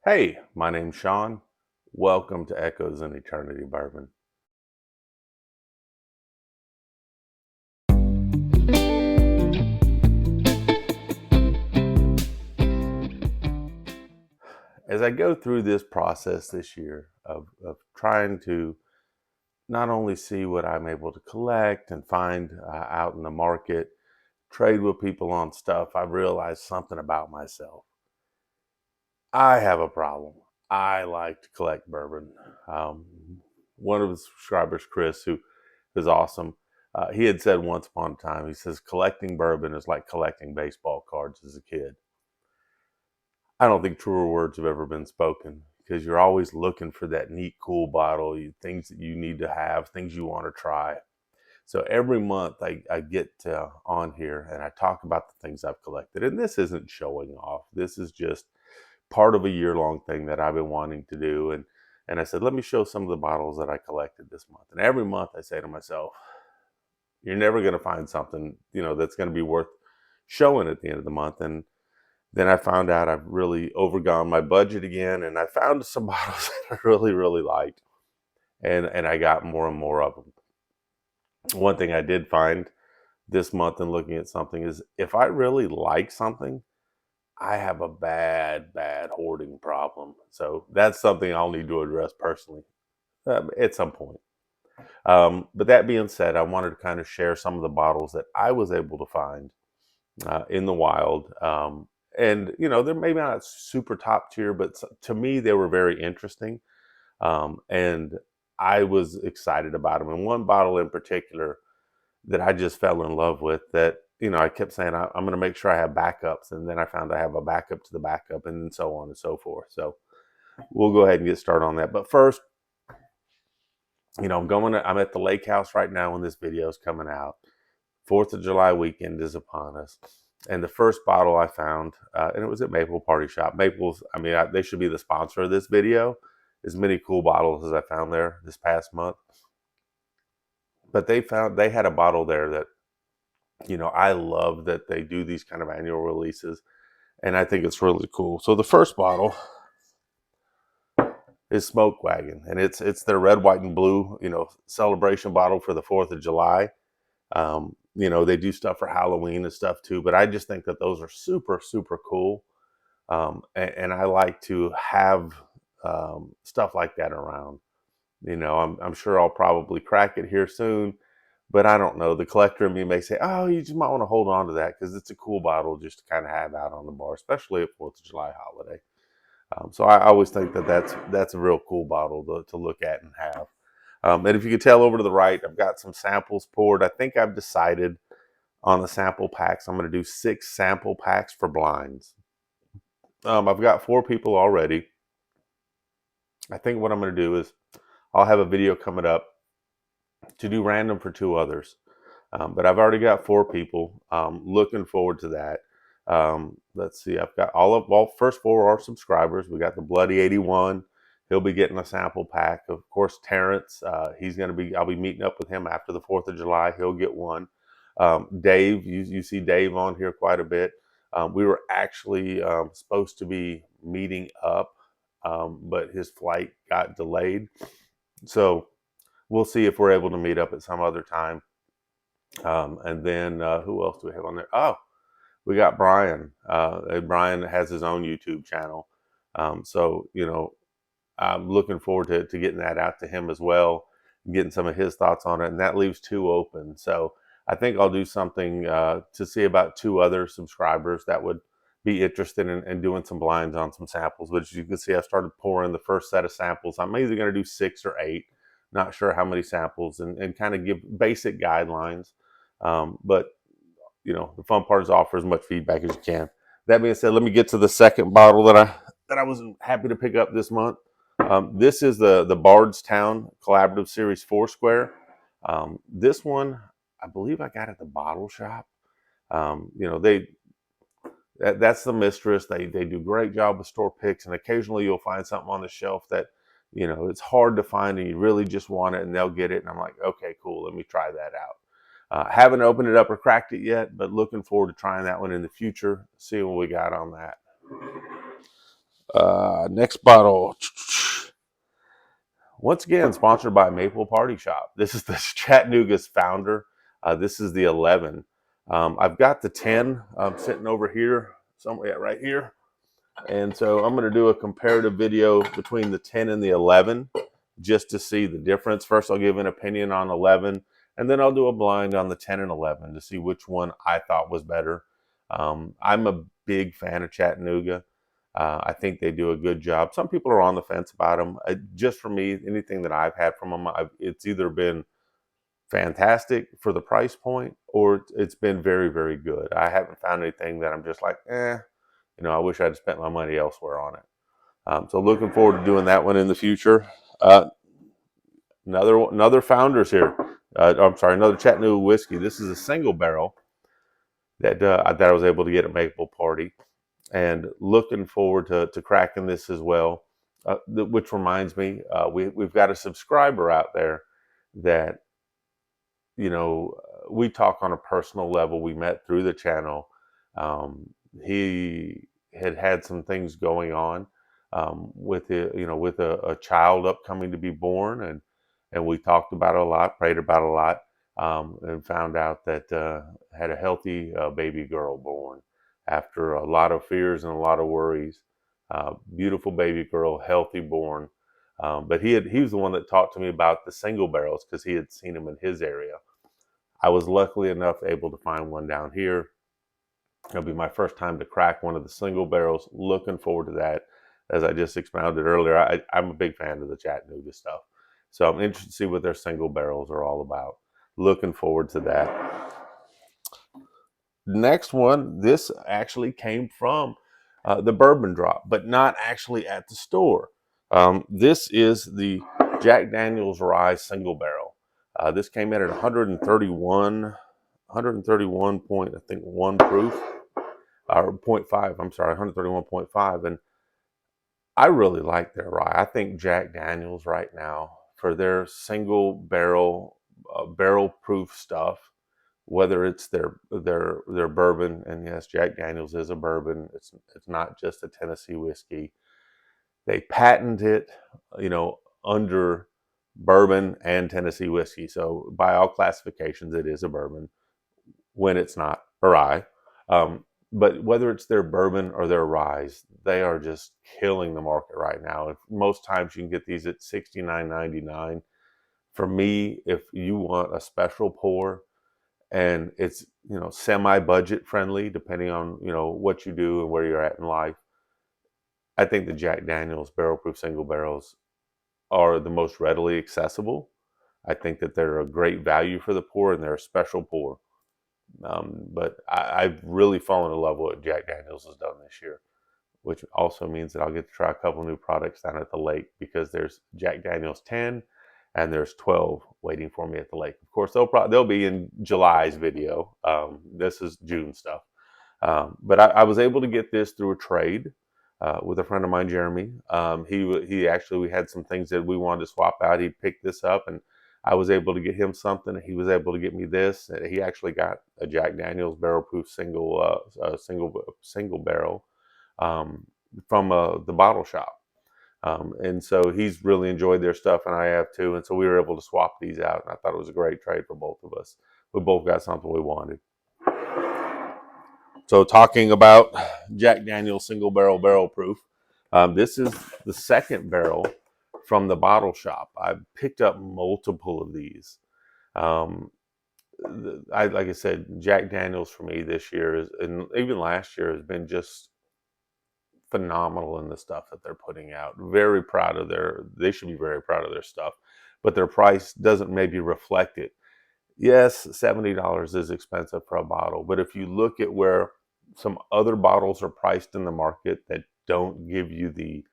Hey, my name's Sean. Welcome to Echoes in Eternity Bourbon. As I go through this process this year of trying to not only see what I'm able to collect and find out in the market, trade with people on stuff, I've realized something about myself. I have a problem. I like to collect bourbon. Um, One of the subscribers, Chris, who is awesome, he had said once upon a time, he says, collecting bourbon is like collecting baseball cards as a kid. I don't think truer words have ever been spoken because you're always looking for that neat, cool bottle, things that you need to have, things you want to try. So every month I get on here and I talk about the things I've collected. And this isn't showing off. This is just part of a year-long thing that I've been wanting to do. And I said, let me show some of the bottles that I collected this month. And every month I say to myself, you're never going to find something, that's going to be worth showing at the end of the month. And then I found out I've really overgone my budget again, and I found some bottles that I really, really liked, and I got more and more of them. One thing I did find this month in looking at something is if I really like something, I have a bad, bad hoarding problem. So that's something I'll need to address personally at some point. But that being said, I wanted to kind of share some of the bottles that I was able to find in the wild. And they're maybe not super top tier, but to me they were very interesting, and I was excited about them. And one bottle in particular that I just fell in love with, that I kept saying I'm going to make sure I have backups, and then I found I have a backup to the backup, and so on and so forth. So we'll go ahead and get started on that. But first, I'm at the lake house right now when this video is coming out. 4th of July weekend is upon us. And the first bottle I found, and it was at Maple Party Shop. Maple's, they should be the sponsor of this video. As many cool bottles as I found there this past month. But they had a bottle there that, I love that they do these kind of annual releases. And I think it's really cool. So the first bottle is Smoke Wagon. And it's their red, white, and blue, celebration bottle for the 4th of July. They do stuff for Halloween and stuff too, but I just think that those are super, super cool. And I like to have stuff like that around. I'm sure I'll probably crack it here soon, but I don't know. The collector in me may say, oh, you just might want to hold on to that because it's a cool bottle just to kind of have out on the bar, especially at 4th of July holiday. So I always think that that's a real cool bottle to look at and have. And if you can tell over to the right, I've got some samples poured. I think I've decided on the sample packs. I'm going to do 6 sample packs for blinds. I've got 4 people already. I think what I'm going to do is I'll have a video coming up to do random for 2 others. But I've already got 4 people. Looking forward to that. Let's see. I've got first 4 are subscribers. We got the Bloody 81. He'll be getting a sample pack. Of course, Terrence, I'll be meeting up with him after the 4th of July. He'll get one. Dave, you see Dave on here quite a bit. We were actually supposed to be meeting up, but his flight got delayed. So we'll see if we're able to meet up at some other time. And then who else do we have on there? Oh, we got Brian. Brian has his own YouTube channel. So, I'm looking forward to getting that out to him as well, getting some of his thoughts on it. And that leaves 2 open. So I think I'll do something to see about 2 other subscribers that would be interested in doing some blinds on some samples. But as you can see, I started pouring the first set of samples. I'm either going to do 6 or 8. Not sure how many samples, and kind of give basic guidelines. But the fun part is offer as much feedback as you can. That being said, let me get to the second bottle that I was happy to pick up this month. This is the Bardstown Collaborative Series 4 Square. This one, I believe I got at the bottle shop. That's the mistress. They do a great job with store picks, and occasionally you'll find something on the shelf that it's hard to find, and you really just want it, and they'll get it. And I'm like, okay, cool, let me try that out. Haven't opened it up or cracked it yet, but looking forward to trying that one in the future, seeing what we got on that. Next bottle. Once again, sponsored by Maple Party Shop. This is the Chattanooga's founder. This is the 11. I've got the 10 sitting over here, somewhere right here. And so I'm going to do a comparative video between the 10 and the 11 just to see the difference. First, I'll give an opinion on 11, and then I'll do a blind on the 10 and 11 to see which one I thought was better. I'm a big fan of Chattanooga. I think they do a good job. Some people are on the fence about them. Just for me, anything that I've had from them, it's either been fantastic for the price point or it's been very, very good. I haven't found anything that I'm just like, I wish I'd spent my money elsewhere on it. So looking forward to doing that one in the future. Another Founders here. I'm sorry, another Chattanooga whiskey. This is a single barrel that I was able to get at Maple Party, and looking forward to cracking this as well. Which reminds me, we've got a subscriber out there that we talk on a personal level. We met through the channel. He had some things going on with a child upcoming to be born, and we talked about it a lot, prayed about it a lot, and found out that had a healthy baby girl born after a lot of fears and a lot of worries. Beautiful baby girl, healthy born. But he was the one that talked to me about the single barrels because he had seen them in his area. I was luckily enough able to find one down here. It'll be my first time to crack one of the single barrels. Looking forward to that. As I just expounded earlier, I'm a big fan of the Chattanooga stuff. So I'm interested to see what their single barrels are all about. Looking forward to that. Next one, this actually came from the Bourbon Drop, but not actually at the store. This is the Jack Daniel's Rye Single Barrel. This came in at 131 point, I think 1 proof, or 0.5, I'm sorry, 131.5. And I really like their rye. I think Jack Daniel's right now, for their single barrel, barrel proof stuff, whether it's their bourbon, and yes, Jack Daniel's is a bourbon. It's not just a Tennessee whiskey. They patent it, under bourbon and Tennessee whiskey. So by all classifications, it is a bourbon when it's not a rye. But whether it's their bourbon or their rye, they are just killing the market right now. Most times you can get these at $69.99. For me, if you want a special pour and it's semi-budget friendly, depending on what you do and where you're at in life, I think the Jack Daniel's barrel proof single barrels are the most readily accessible. I think that they're a great value for the pour, and they're a special pour. But I've really fallen in love with what Jack Daniel's has done this year, which also means that I'll get to try a couple new products down at the lake, because there's Jack Daniel's 10 and there's 12 waiting for me at the lake. Of course, they'll be in July's video. This is June stuff. But I was able to get this through a trade with a friend of mine, Jeremy. He actually, we had some things that we wanted to swap out. He picked this up, and I was able to get him something. He was able to get me this. He actually got a Jack Daniel's barrel proof single barrel from the bottle shop. And so he's really enjoyed their stuff, and I have too. And so we were able to swap these out, and I thought it was a great trade for both of us. We both got something we wanted. So talking about Jack Daniel's single barrel proof, this is the second barrel from the bottle shop. I've picked up multiple of these. Like I said, Jack Daniel's for me this year and even last year, has been just phenomenal in the stuff that they're putting out. Very proud of they should be very proud of their stuff, but their price doesn't maybe reflect it. Yes, $70 is expensive for a bottle, but if you look at where some other bottles are priced in the market that don't give you the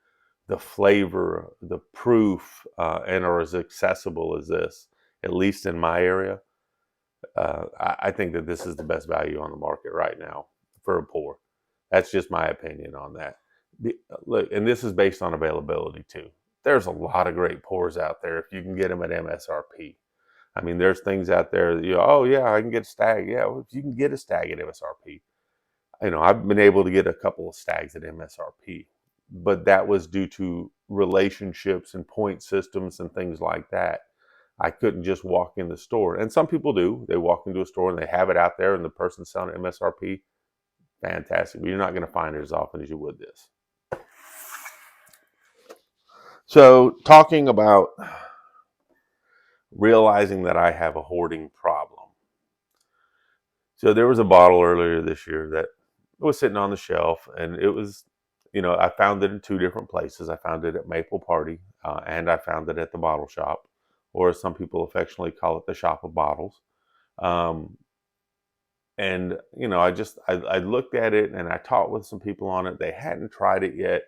flavor, the proof, and are as accessible as this, at least in my area, I think that this is the best value on the market right now for a pour. That's just my opinion on that. Look, and this is based on availability too. There's a lot of great pours out there if you can get them at MSRP. I mean, there's things out there that oh yeah, I can get a stag. Yeah, well, if you can get a stag at MSRP, I've been able to get a couple of stags at MSRP. but that was due to relationships and point systems and things like that. I couldn't just walk in the store. And some people do. They walk into a store and they have it out there and the person's selling MSRP. Fantastic. But you're not going to find it as often as you would this. So talking about realizing that I have a hoarding problem. So there was a bottle earlier this year that was sitting on the shelf, and it was, I found it in two different places. I found it at Maple Party, and I found it at the bottle shop, or as some people affectionately call it, the shop of bottles. Um, and I looked at it and I talked with some people on it. They hadn't tried it yet,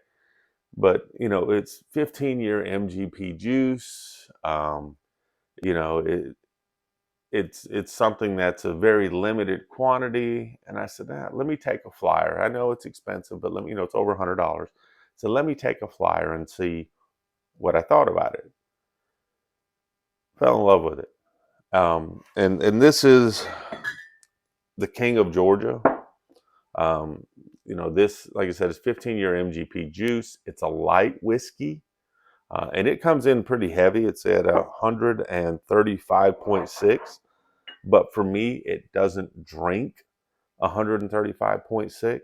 but it's 15-year MGP juice. It's something that's a very limited quantity. And I said, let me take a flyer. I know it's expensive, but let me, it's over $100. So let me take a flyer and see what I thought about it. Fell in love with it. And this is the King of Georgia. This, like I said, is 15-year MGP juice. It's a light whiskey. And it comes in pretty heavy. It's at 135.6. But for me, it doesn't drink 135.6.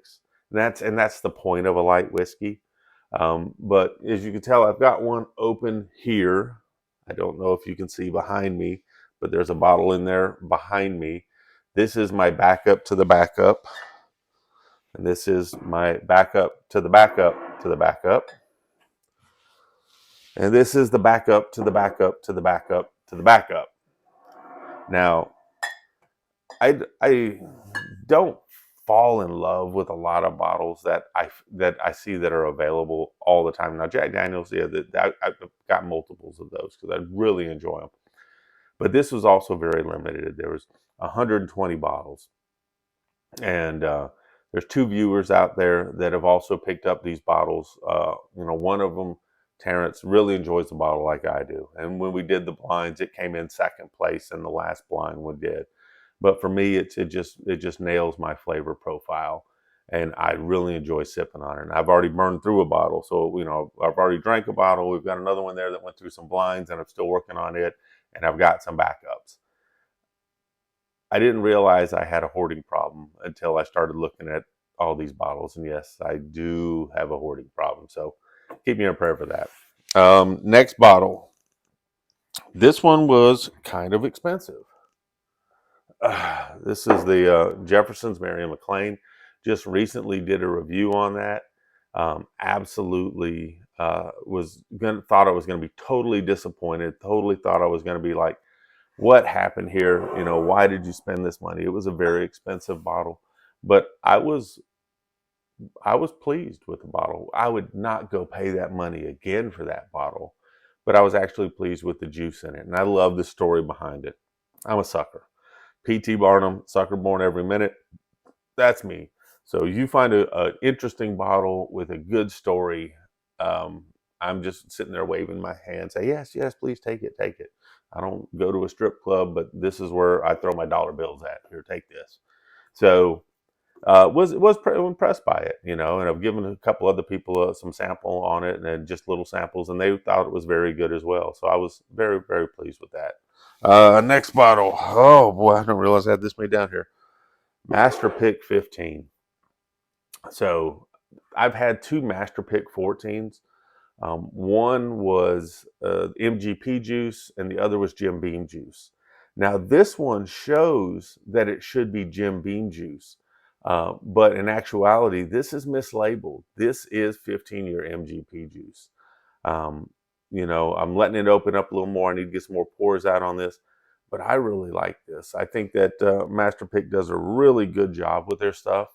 And that's the point of a light whiskey. But as you can tell, I've got one open here. I don't know if you can see behind me, but there's a bottle in there behind me. This is my backup to the backup. And this is my backup to the backup to the backup. And this is the backup to the backup to the backup to the backup. Now, I don't fall in love with a lot of bottles that I see that are available all the time. Now, Jack Daniels, I've got multiples of those because I really enjoy them. But this was also very limited. There was 120 bottles. And there's two viewers out there that have also picked up these bottles. One of them, Terrence, really enjoys the bottle like I do. And when we did the blinds, it came in second place in the last blind we did. But for me, it just nails my flavor profile, and I really enjoy sipping on it. And I've already burned through a bottle, so I've already drank a bottle. We've got another one there that went through some blinds, and I'm still working on it. And I've got some backups. I didn't realize I had a hoarding problem until I started looking at all these bottles. And yes, I do have a hoarding problem. So keep me in prayer for that. Next bottle. This one was kind of expensive. This is the Jefferson's Mary McLean. Just recently did a review on that. Absolutely thought I was going to be totally disappointed. Totally thought I was going to be like, what happened here? Why did you spend this money? It was a very expensive bottle, but I was pleased with the bottle. I would not go pay that money again for that bottle, but I was actually pleased with the juice in it. And I love the story behind it. I'm a sucker. P.T. Barnum, sucker born every minute. That's me. So you find an interesting bottle with a good story. I'm just sitting there waving my hand, say, yes, please take it, take it. I don't go to a strip club, but this is where I throw my dollar bills at. Here, take this. So was impressed by it, and I've given a couple other people some sample on it, and just little samples, and they thought it was very good as well. So I was very, very pleased with that. Next bottle. Oh boy, I didn't realize I had this made down here. Master Pick 15. So I've had two Master Pick 14s. One was MGP juice, and the other was Jim Beam juice. Now this one shows that it should be Jim Beam juice, but in actuality, this is mislabeled. This is 15-year MGP juice. I'm letting it open up a little more. I need to get some more pours out on this, but I really like this. I think that Master Pick does a really good job with their stuff.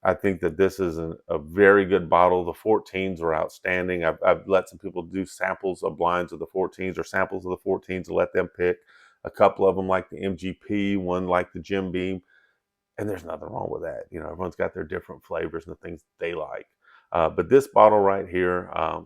I think that this is a very good bottle. The 14s are outstanding. I've let some people do samples of blinds of the 14s or samples of the 14s to let them pick. A couple of them like the MGP, one like the Jim Beam, and there's nothing wrong with that. Everyone's got their different flavors and the things they like. But this bottle right here, I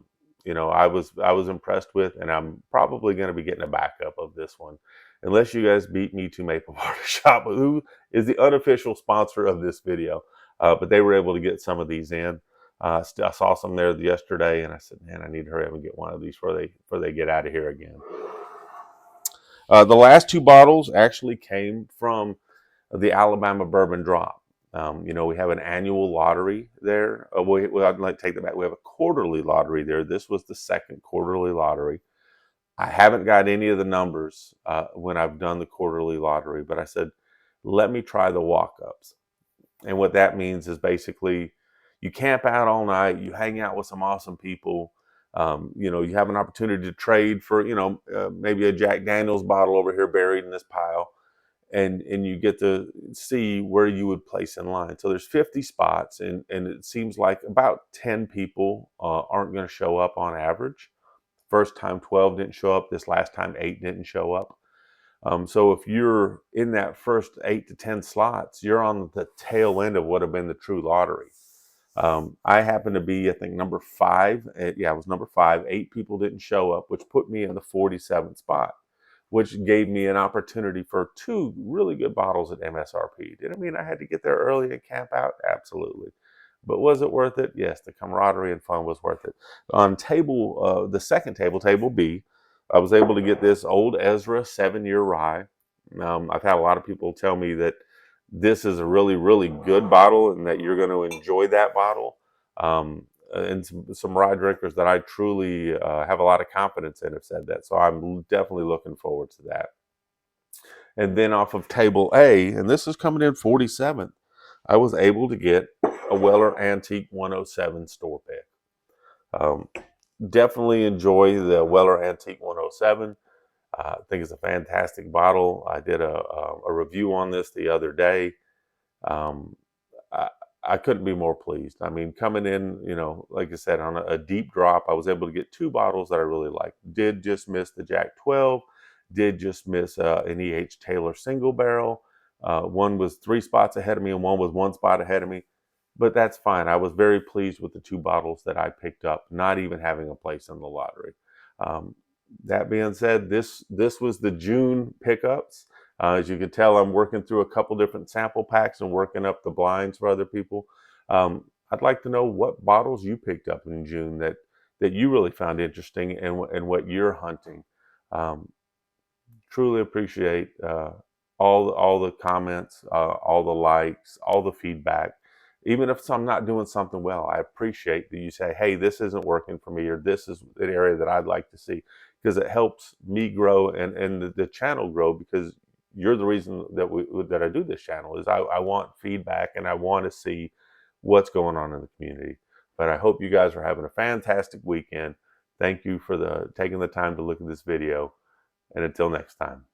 was impressed with, and I'm probably going to be getting a backup of this one, unless you guys beat me to Maple Party Shop, who is the unofficial sponsor of this video. But they were able to get some of these in. I saw some there yesterday, and I said, man, I need to hurry up and get one of these before they get out of here again. The last two bottles actually came from the Alabama Bourbon Drop. You know, we have an annual lottery there. I'd like to take that back. We have a quarterly lottery there. This was the second quarterly lottery. I haven't got any of the numbers when I've done the quarterly lottery, but I said, let me try the walk-ups. And what that means is basically you camp out all night, you hang out with some awesome people. You know, you have an opportunity to trade for, you know, maybe a Jack Daniels bottle over here buried in this pile. And you get to see where you would place in line. So there's 50 spots, and it seems like about 10 people aren't going to show up on average. First time 12 didn't show up. This last time 8 didn't show up. So if you're in that first 8 to 10 slots, you're on the tail end of what have been the true lottery. I happen to be, I think, number 5. Yeah, I was number 5. 8 people didn't show up, which put me in the 47th spot, which gave me an opportunity for 2 really good bottles at MSRP. Did it mean I had to get there early and camp out? Absolutely. But was it worth it? Yes, the camaraderie and fun was worth it. On the second table, table B, I was able to get this Old Ezra 7-year rye. I've had a lot of people tell me that this is a really, really good bottle and that you're going to enjoy that bottle. And some rye drinkers that I truly have a lot of confidence in have said that. So I'm definitely looking forward to that. And then off of table A, and this is coming in 47th, I was able to get a Weller Antique 107 store pick. Definitely enjoy the Weller Antique 107. I think it's a fantastic bottle. I did a review on this the other day. Um, I couldn't be more pleased. I mean, coming in, you know, like I said, on a deep drop, I was able to get 2 bottles that I really liked. Did just miss the Jack 12. Did just miss an E.H. Taylor single barrel. One was 3 spots ahead of me and one was 1 spot ahead of me. But that's fine. I was very pleased with the 2 bottles that I picked up, not even having a place in the lottery. That being said, this was the June pickups. As you can tell, I'm working through a couple different sample packs and working up the blinds for other people. I'd like to know what bottles you picked up in June that you really found interesting and what you're hunting. Truly appreciate all the comments, all the likes, all the feedback. Even if I'm not doing something well, I appreciate that you say, hey, this isn't working for me, or this is an area that I'd like to see, because it helps me grow and the channel grow, because you're the reason that I do this channel. Is I want feedback and I want to see what's going on in the community. But I hope you guys are having a fantastic weekend. Thank you for taking the time to look at this video. And until next time.